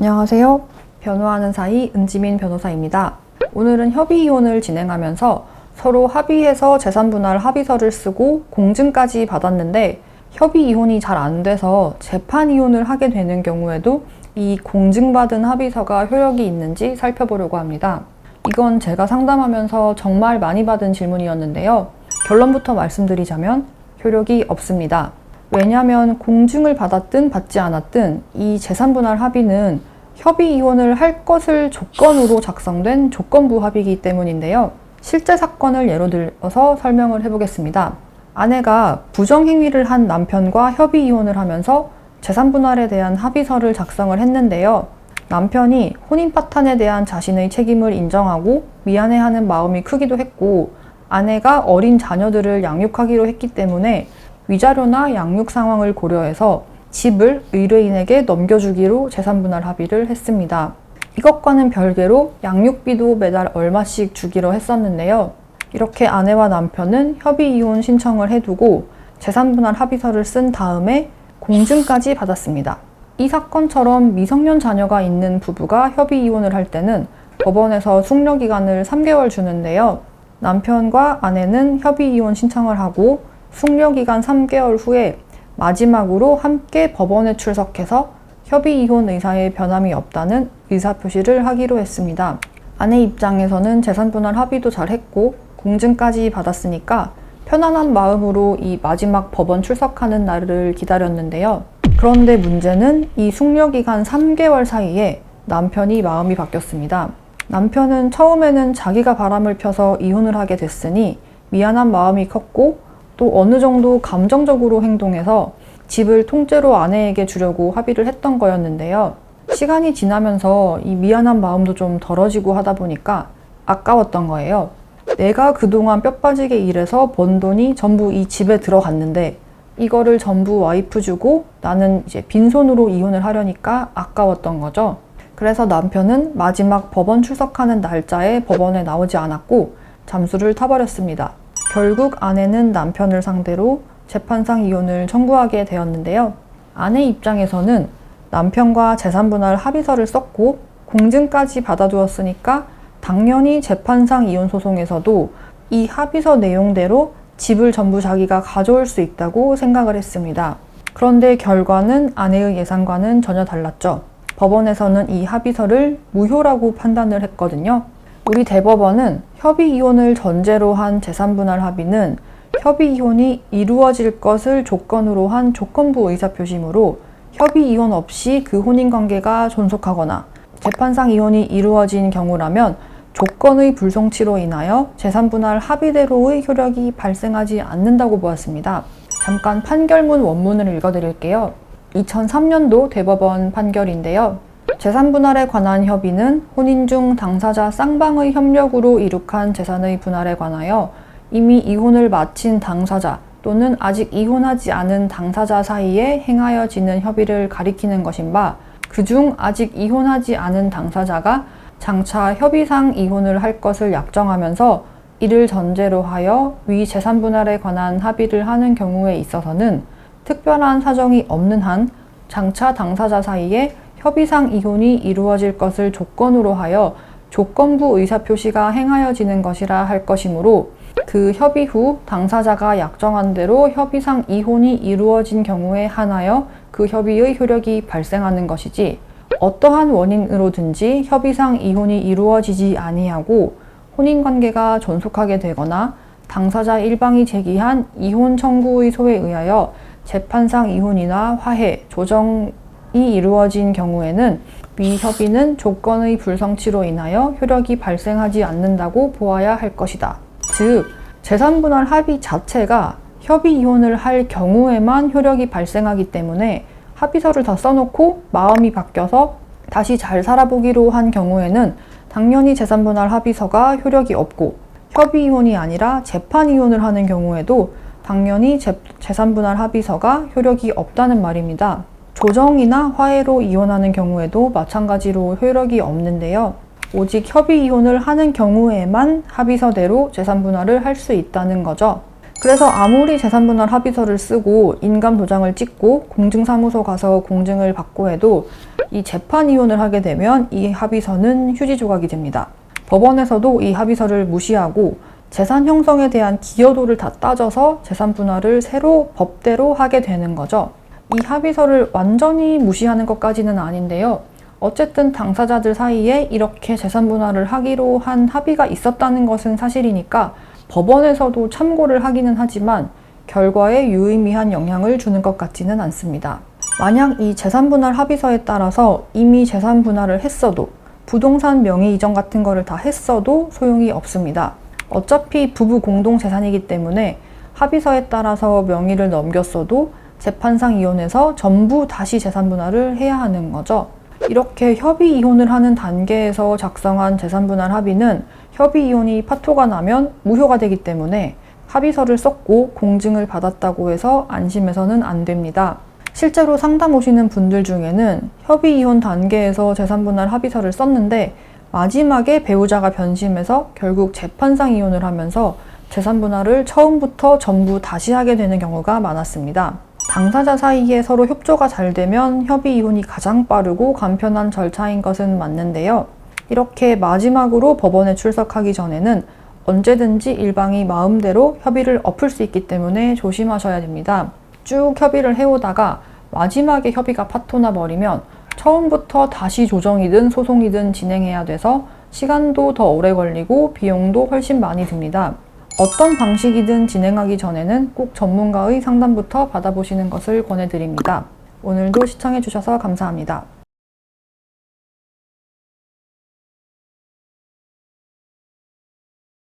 안녕하세요. 변호하는 사이 은지민 변호사입니다. 오늘은 협의이혼을 진행하면서 서로 합의해서 재산분할 합의서를 쓰고 공증까지 받았는데 협의이혼이 잘 안 돼서 재판이혼을 하게 되는 경우에도 이 공증받은 합의서가 효력이 있는지 살펴보려고 합니다. 이건 제가 상담하면서 정말 많이 받은 질문이었는데요. 결론부터 말씀드리자면 효력이 없습니다. 왜냐하면 공증을 받았든 받지 않았든 이 재산분할 합의는 협의이혼을 할 것을 조건으로 작성된 조건부 합의이기 때문인데요. 실제 사건을 예로 들어서 설명을 해보겠습니다. 아내가 부정행위를 한 남편과 협의이혼을 하면서 재산분할에 대한 합의서를 작성을 했는데요. 남편이 혼인 파탄에 대한 자신의 책임을 인정하고 미안해하는 마음이 크기도 했고 아내가 어린 자녀들을 양육하기로 했기 때문에 위자료나 양육 상황을 고려해서 집을 의뢰인에게 넘겨주기로 재산분할 합의를 했습니다. 이것과는 별개로 양육비도 매달 얼마씩 주기로 했었는데요. 이렇게 아내와 남편은 협의이혼 신청을 해두고 재산분할 합의서를 쓴 다음에 공증까지 받았습니다. 이 사건처럼 미성년 자녀가 있는 부부가 협의이혼을 할 때는 법원에서 숙려기간을 3개월 주는데요. 남편과 아내는 협의이혼 신청을 하고 숙려기간 3개월 후에 마지막으로 함께 법원에 출석해서 협의이혼 의사에 변함이 없다는 의사표시를 하기로 했습니다. 아내 입장에서는 재산분할 합의도 잘 했고 공증까지 받았으니까 편안한 마음으로 이 마지막 법원 출석하는 날을 기다렸는데요. 그런데 문제는 이 숙려기간 3개월 사이에 남편이 마음이 바뀌었습니다. 남편은 처음에는 자기가 바람을 펴서 이혼을 하게 됐으니 미안한 마음이 컸고 또 어느 정도 감정적으로 행동해서 집을 통째로 아내에게 주려고 합의를 했던 거였는데요. 시간이 지나면서 이 미안한 마음도 좀 덜어지고 하다 보니까 아까웠던 거예요. 내가 그동안 뼈 빠지게 일해서 번 돈이 전부 이 집에 들어갔는데 이거를 전부 와이프 주고 나는 이제 빈손으로 이혼을 하려니까 아까웠던 거죠. 그래서 남편은 마지막 법원 출석하는 날짜에 법원에 나오지 않았고 잠수를 타버렸습니다. 결국 아내는 남편을 상대로 재판상 이혼을 청구하게 되었는데요. 아내 입장에서는 남편과 재산분할 합의서를 썼고 공증까지 받아두었으니까 당연히 재판상 이혼 소송에서도 이 합의서 내용대로 집을 전부 자기가 가져올 수 있다고 생각을 했습니다. 그런데 결과는 아내의 예상과는 전혀 달랐죠. 법원에서는 이 합의서를 무효라고 판단을 했거든요. 우리 대법원은 협의이혼을 전제로 한 재산분할 합의는 협의이혼이 이루어질 것을 조건으로 한 조건부 의사표시이므로 협의이혼 없이 그 혼인관계가 존속하거나 재판상 이혼이 이루어진 경우라면 조건의 불성취로 인하여 재산분할 합의대로의 효력이 발생하지 않는다고 보았습니다. 잠깐 판결문 원문을 읽어드릴게요. 2003년도 대법원 판결인데요. 재산분할에 관한 협의는 혼인 중 당사자 쌍방의 협력으로 이룩한 재산의 분할에 관하여 이미 이혼을 마친 당사자 또는 아직 이혼하지 않은 당사자 사이에 행하여지는 협의를 가리키는 것인 바 그중 아직 이혼하지 않은 당사자가 장차 협의상 이혼을 할 것을 약정하면서 이를 전제로 하여 위 재산분할에 관한 합의를 하는 경우에 있어서는 특별한 사정이 없는 한 장차 당사자 사이에 협의상 이혼이 이루어질 것을 조건으로 하여 조건부 의사표시가 행하여지는 것이라 할 것이므로 그 협의 후 당사자가 약정한 대로 협의상 이혼이 이루어진 경우에 한하여 그 협의의 효력이 발생하는 것이지 어떠한 원인으로든지 협의상 이혼이 이루어지지 아니하고 혼인관계가 존속하게 되거나 당사자 일방이 제기한 이혼 청구의 소에 의하여 재판상 이혼이나 화해, 조정이 이루어진 경우에는 위 협의는 조건의 불성취로 인하여 효력이 발생하지 않는다고 보아야 할 것이다. 즉, 재산분할 합의 자체가 협의이혼을 할 경우에만 효력이 발생하기 때문에 합의서를 다 써놓고 마음이 바뀌어서 다시 잘 살아보기로 한 경우에는 당연히 재산분할 합의서가 효력이 없고 협의이혼이 아니라 재판이혼을 하는 경우에도 당연히 재산분할 합의서가 효력이 없다는 말입니다. 조정이나 화해로 이혼하는 경우에도 마찬가지로 효력이 없는데요. 오직 협의이혼을 하는 경우에만 합의서대로 재산분할을 할 수 있다는 거죠. 그래서 아무리 재산분할 합의서를 쓰고 인감 도장을 찍고 공증사무소 가서 공증을 받고 해도 이 재판 이혼을 하게 되면 이 합의서는 휴지 조각이 됩니다. 법원에서도 이 합의서를 무시하고 재산 형성에 대한 기여도를 다 따져서 재산 분할을 새로 법대로 하게 되는 거죠. 이 합의서를 완전히 무시하는 것까지는 아닌데요. 어쨌든 당사자들 사이에 이렇게 재산 분할을 하기로 한 합의가 있었다는 것은 사실이니까 법원에서도 참고를 하기는 하지만 결과에 유의미한 영향을 주는 것 같지는 않습니다. 만약 이 재산 분할 합의서에 따라서 이미 재산 분할을 했어도 부동산 명의 이전 같은 거를 다 했어도 소용이 없습니다. 어차피 부부 공동 재산이기 때문에 합의서에 따라서 명의를 넘겼어도 재판상 이혼해서 전부 다시 재산 분할을 해야 하는 거죠. 이렇게 협의 이혼을 하는 단계에서 작성한 재산 분할 합의는 협의 이혼이 파토가 나면 무효가 되기 때문에 합의서를 썼고 공증을 받았다고 해서 안심해서는 안 됩니다. 실제로 상담 오시는 분들 중에는 협의 이혼 단계에서 재산 분할 합의서를 썼는데 마지막에 배우자가 변심해서 결국 재판상 이혼을 하면서 재산 분할을 처음부터 전부 다시 하게 되는 경우가 많았습니다. 당사자 사이에 서로 협조가 잘 되면 협의 이혼이 가장 빠르고 간편한 절차인 것은 맞는데요. 이렇게 마지막으로 법원에 출석하기 전에는 언제든지 일방이 마음대로 협의를 엎을 수 있기 때문에 조심하셔야 됩니다. 쭉 협의를 해오다가 마지막에 협의가 파토나 버리면 처음부터 다시 조정이든 소송이든 진행해야 돼서 시간도 더 오래 걸리고 비용도 훨씬 많이 듭니다. 어떤 방식이든 진행하기 전에는 꼭 전문가의 상담부터 받아보시는 것을 권해드립니다. 오늘도 시청해주셔서 감사합니다.